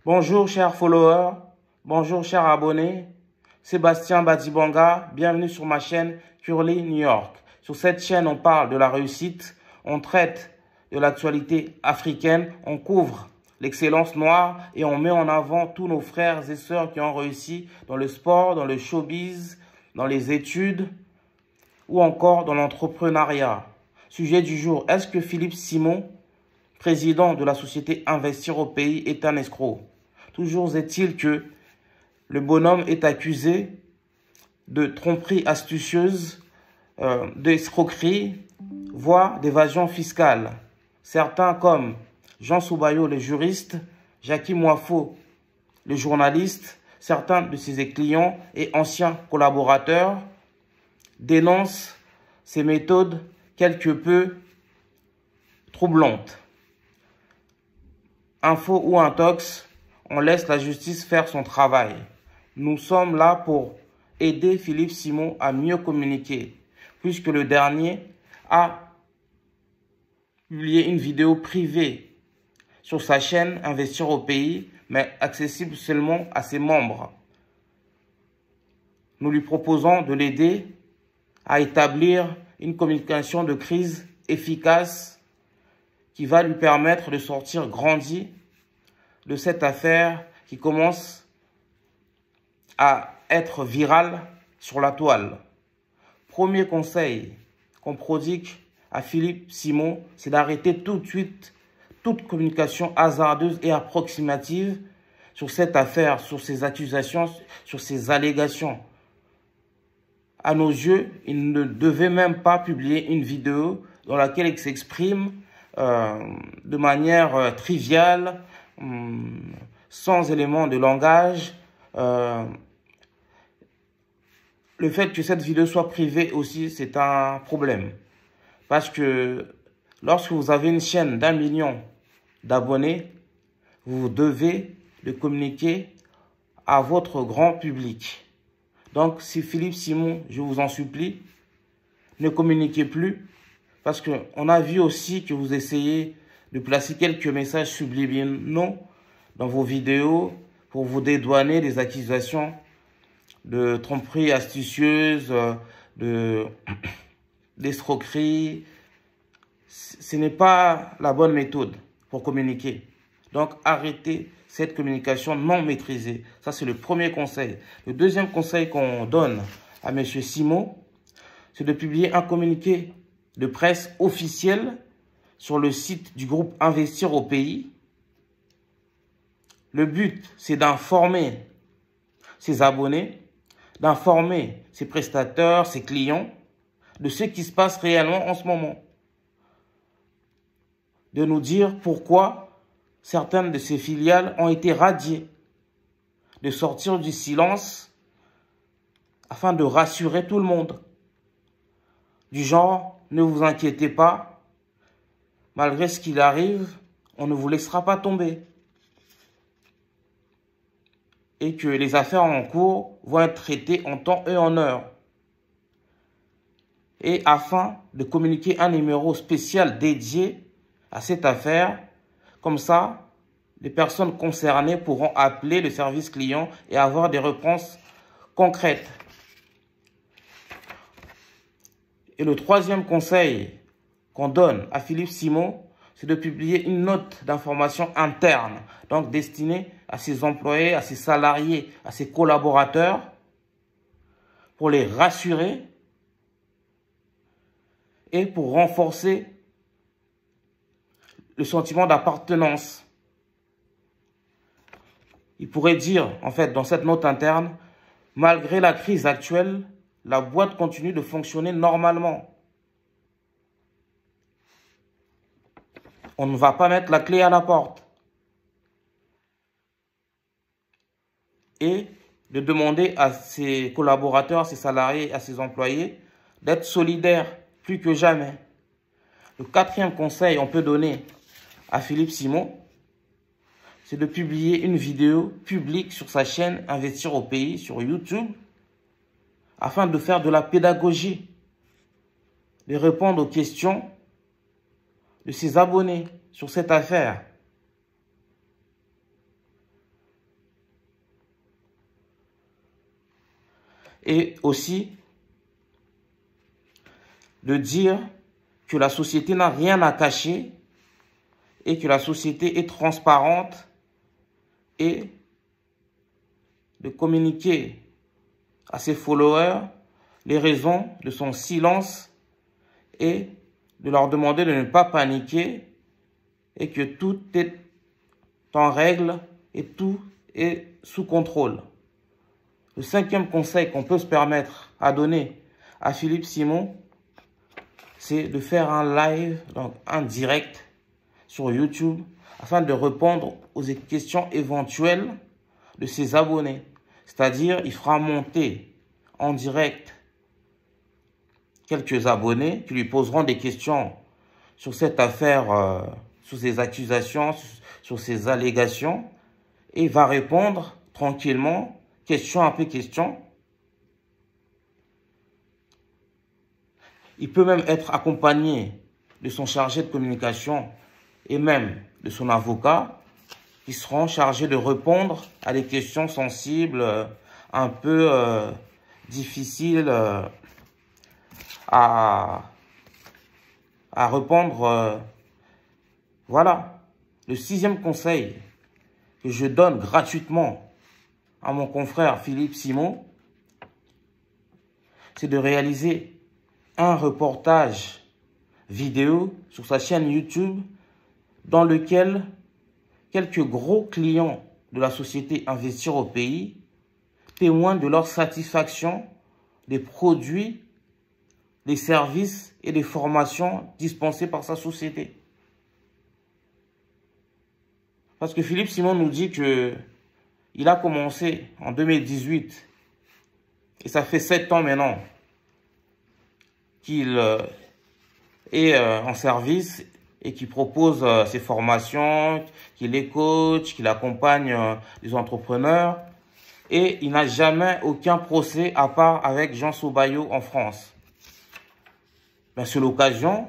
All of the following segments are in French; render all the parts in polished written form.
Bonjour chers followers, bonjour chers abonnés, Sébastien Badibanga, bienvenue sur ma chaîne Curly New York. Sur cette chaîne, on parle de la réussite, on traite de l'actualité africaine, on couvre l'excellence noire et on met en avant tous nos frères et sœurs qui ont réussi dans le sport, dans le showbiz, dans les études ou encore dans l'entrepreneuriat. Sujet du jour, est-ce que Philippe Simon, président de la société Investir au Pays, est un escroc? Toujours est-il que le bonhomme est accusé de tromperie astucieuse, d'escroquerie, voire d'évasion fiscale. Certains comme Jean Soubayo, le juriste, Jackie Moifo, le journaliste, certains de ses clients et anciens collaborateurs dénoncent ces méthodes quelque peu troublantes. Info ou intox, on laisse la justice faire son travail. Nous sommes là pour aider Philippe Simon à mieux communiquer, puisque le dernier a publié une vidéo privée sur sa chaîne Investir au Pays, mais accessible seulement à ses membres. Nous lui proposons de l'aider à établir une communication de crise efficace qui va lui permettre de sortir grandi de cette affaire qui commence à être virale sur la toile. Premier conseil qu'on prodigue à Philippe Simon, c'est d'arrêter tout de suite toute communication hasardeuse et approximative sur cette affaire, sur ces accusations, sur ces allégations. À nos yeux, il ne devait même pas publier une vidéo dans laquelle il s'exprime de manière triviale, sans éléments de langage. Le fait que cette vidéo soit privée aussi, c'est un problème. Parce que lorsque vous avez une chaîne d'1 million d'abonnés, vous devez le communiquer à votre grand public. Donc, si Philippe Simon, je vous en supplie, ne communiquez plus. Parce qu'on a vu aussi que vous essayez de placer quelques messages subliminaux dans vos vidéos pour vous dédouaner des accusations de tromperie astucieuse, d'escroquerie. Ce n'est pas la bonne méthode pour communiquer. Donc, arrêtez cette communication non maîtrisée. Ça, c'est le premier conseil. Le deuxième conseil qu'on donne à M. Simon, c'est de publier un communiqué de presse officiel sur le site du groupe Investir au Pays. Le but, c'est d'informer ses abonnés, d'informer ses prestataires, ses clients, de ce qui se passe réellement en ce moment. De nous dire pourquoi certaines de ses filiales ont été radiées, de sortir du silence afin de rassurer tout le monde. Du genre, ne vous inquiétez pas, malgré ce qu'il arrive, on ne vous laissera pas tomber. Et que les affaires en cours vont être traitées en temps et en heure. Et afin de communiquer un numéro spécial dédié à cette affaire, comme ça, les personnes concernées pourront appeler le service client et avoir des réponses concrètes. Et le troisième conseil qu'on donne à Philippe Simon, c'est de publier une note d'information interne, donc destinée à ses employés, à ses salariés, à ses collaborateurs, pour les rassurer et pour renforcer le sentiment d'appartenance. Il pourrait dire, en fait, dans cette note interne, malgré la crise actuelle, la boîte continue de fonctionner normalement. On ne va pas mettre la clé à la porte. Et de demander à ses collaborateurs, à ses salariés, à ses employés d'être solidaires plus que jamais. Le quatrième conseil qu'on peut donner à Philippe Simon, c'est de publier une vidéo publique sur sa chaîne Investir au Pays sur YouTube afin de faire de la pédagogie, de répondre aux questions de ses abonnés sur cette affaire. Et aussi de dire que la société n'a rien à cacher et que la société est transparente et de communiquer à ses followers les raisons de son silence et de leur demander de ne pas paniquer et que tout est en règle et tout est sous contrôle. Le 5e conseil qu'on peut se permettre à donner à Philippe Simon, c'est de faire un live, donc un direct sur YouTube, afin de répondre aux questions éventuelles de ses abonnés. C'est-à-dire, il fera monter en direct quelques abonnés qui lui poseront des questions sur cette affaire, sur ces accusations, sur ces allégations, et il va répondre tranquillement, question après question. Il peut même être accompagné de son chargé de communication et même de son avocat qui seront chargés de répondre à des questions sensibles, un peu difficiles à répondre. Voilà. Le 6e conseil que je donne gratuitement à mon confrère Philippe Simon, c'est de réaliser un reportage vidéo sur sa chaîne YouTube dans lequel quelques gros clients de la société Investir au Pays témoignent de leur satisfaction des produits, des services et des formations dispensées par sa société. Parce que Philippe Simon nous dit que il a commencé en 2018 et ça fait 7 ans maintenant qu'il est en service et qui propose ses formations, qu'il les coach, qu'il accompagne les entrepreneurs. Et il n'a jamais aucun procès à part avec Jean Sobayo en France. Ben, c'est l'occasion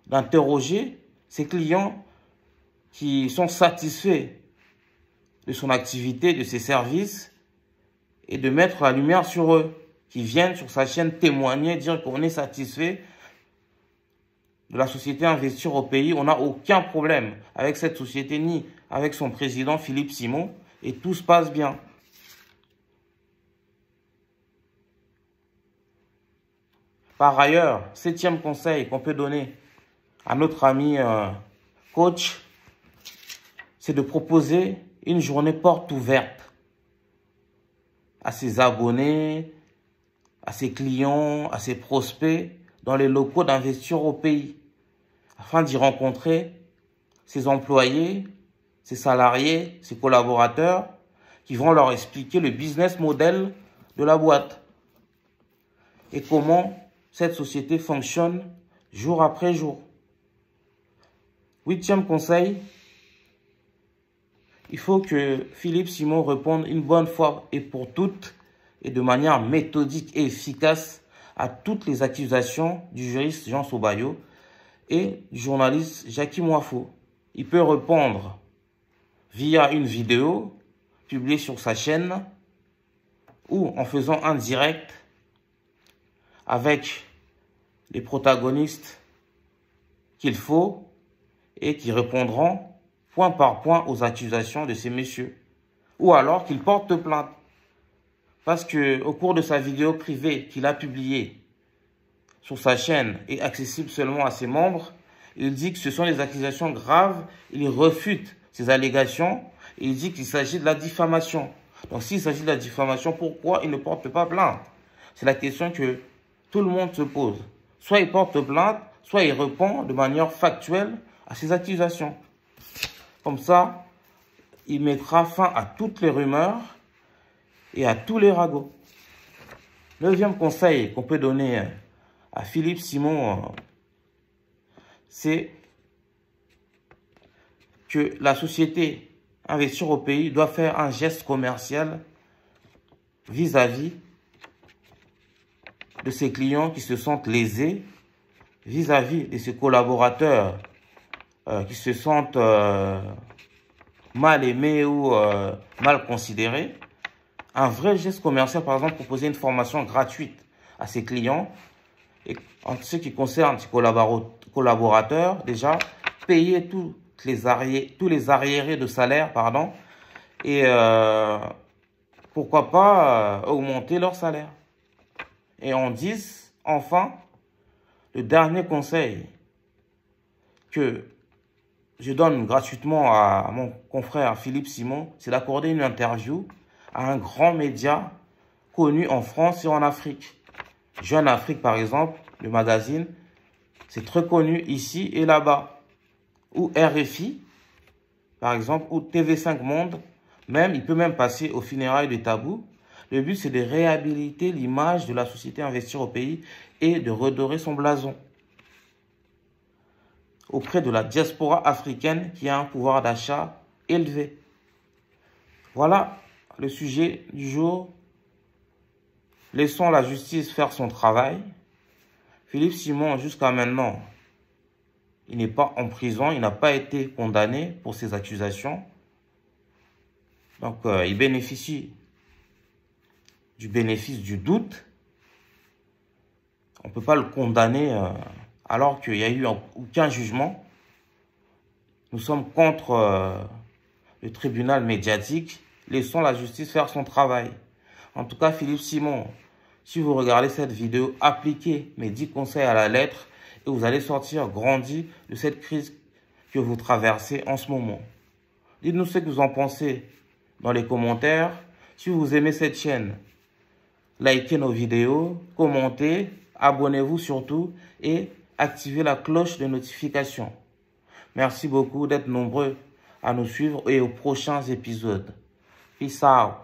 d'interroger ses clients qui sont satisfaits de son activité, de ses services, et de mettre la lumière sur eux, qui viennent sur sa chaîne témoigner, dire qu'on est satisfait de la société Investir au Pays. On n'a aucun problème avec cette société, ni avec son président Philippe Simon, et tout se passe bien. Par ailleurs, 7e conseil qu'on peut donner à notre ami coach, c'est de proposer une journée porte ouverte à ses abonnés, à ses clients, à ses prospects dans les locaux d'Investir au Pays, afin d'y rencontrer ses employés, ses salariés, ses collaborateurs, qui vont leur expliquer le business model de la boîte et comment cette société fonctionne jour après jour. 8e conseil, il faut que Philippe Simon réponde une bonne fois et pour toutes et de manière méthodique et efficace à toutes les accusations du juriste Jean Sobayo et du journaliste Jackie Moifo. Il peut répondre via une vidéo publiée sur sa chaîne ou en faisant un direct avec les protagonistes qu'il faut et qui répondront point par point aux accusations de ces messieurs. Ou alors qu'il porte plainte. Parce que au cours de sa vidéo privée qu'il a publiée sur sa chaîne et accessible seulement à ses membres, il dit que ce sont des accusations graves, il refute ces allégations et il dit qu'il s'agit de la diffamation. Donc s'il s'agit de la diffamation, pourquoi il ne porte pas plainte? C'est la question que tout le monde se pose. Soit il porte plainte, soit il répond de manière factuelle à ces accusations. Comme ça, il mettra fin à toutes les rumeurs et à tous les ragots. 9e conseil qu'on peut donner à Philippe Simon, c'est que la société Investir au Pays doit faire un geste commercial vis-à-vis de ses clients qui se sentent lésés, vis-à-vis de ses collaborateurs qui se sentent mal aimés ou mal considérés, un vrai geste commercial, par exemple, proposer une formation gratuite à ses clients. Et en ce qui concerne ses collaborateurs, déjà, payer tous les arriérés de salaire, pardon, et pourquoi pas augmenter leur salaire. Et en 10, enfin, le dernier conseil que je donne gratuitement à mon confrère Philippe Simon, c'est d'accorder une interview à un grand média connu en France et en Afrique. Jeune Afrique, par exemple, le magazine, c'est très connu ici et là-bas. Ou RFI, par exemple, ou TV5 Monde. Même, il peut même passer aux funérailles de Tabou. Le but, c'est de réhabiliter l'image de la société Investir au pays et de redorer son blason auprès de la diaspora africaine qui a un pouvoir d'achat élevé. Voilà le sujet du jour. Laissons la justice faire son travail. Philippe Simon, jusqu'à maintenant, il n'est pas en prison, il n'a pas été condamné pour ces accusations. Donc, il bénéficie du bénéfice du doute. On ne peut pas le condamner alors qu'il n'y a eu aucun jugement. Nous sommes contre le tribunal médiatique. Laissons la justice faire son travail. En tout cas, Philippe Simon, si vous regardez cette vidéo, appliquez mes 10 conseils à la lettre et vous allez sortir grandi de cette crise que vous traversez en ce moment. Dites-nous ce que vous en pensez dans les commentaires. Si vous aimez cette chaîne, likez nos vidéos, commentez, abonnez-vous surtout et activez la cloche de notification. Merci beaucoup d'être nombreux à nous suivre et aux prochains épisodes. Peace out.